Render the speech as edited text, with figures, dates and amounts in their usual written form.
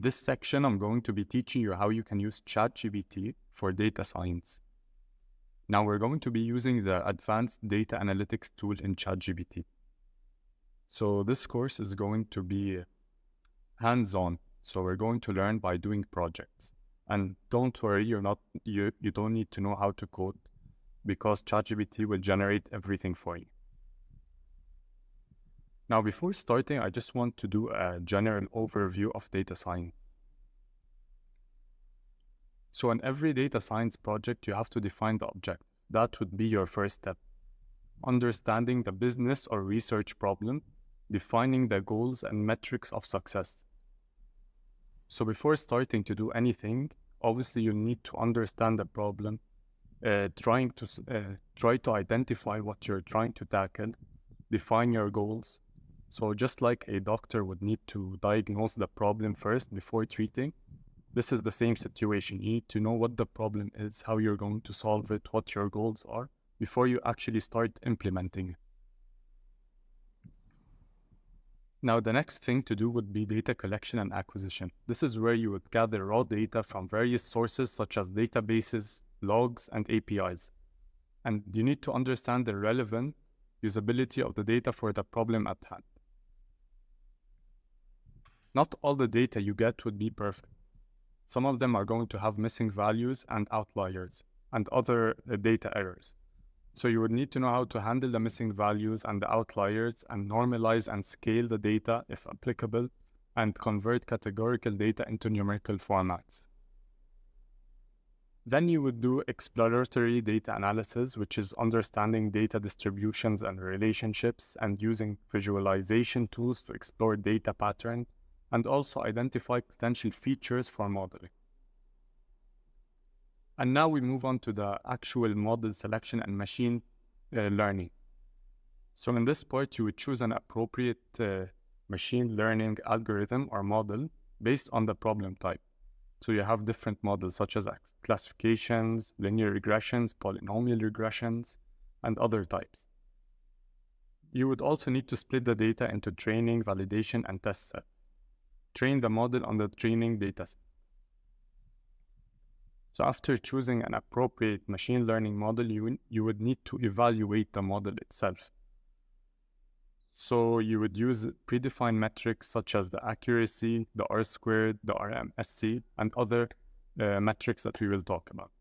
This section, I'm going to be teaching you how you can use ChatGPT for data science. Now we're going to be using the advanced data analytics tool in ChatGPT. So this course is going to be hands-on. So we're going to learn by doing projects. And don't worry, you don't need to know how to code because ChatGPT will generate everything for you. Now, before starting, I just want to do a general overview of data science. So in every data science project, you have to define the objective. That would be your first step. Understanding the business or research problem, defining the goals and metrics of success. So before starting to do anything, obviously you need to understand the problem, try to identify what you're trying to tackle, define your goals. So just like a doctor would need to diagnose the problem first before treating, this is the same situation. You need to know what the problem is, how you're going to solve it, what your goals are, before you actually start implementing it. Now, the next thing to do would be data collection and acquisition. This is where you would gather raw data from various sources such as databases, logs, and APIs. And you need to understand the relevant usability of the data for the problem at hand. Not all the data you get would be perfect. Some of them are going to have missing values and outliers and other data errors. So you would need to know how to handle the missing values and the outliers and normalize and scale the data if applicable and convert categorical data into numerical formats. Then you would do exploratory data analysis, which is understanding data distributions and relationships and using visualization tools to explore data patterns and also identify potential features for modeling. And now we move on to the actual model selection and machine learning. So in this part, you would choose an appropriate machine learning algorithm or model based on the problem type. So you have different models such as classifications, linear regressions, polynomial regressions, and other types. You would also need to split the data into training, validation, and test sets. Train the model on the training dataset. So after choosing an appropriate machine learning model, you would need to evaluate the model itself. So you would use predefined metrics such as the accuracy, the R-squared, the RMSE, and other metrics that we will talk about.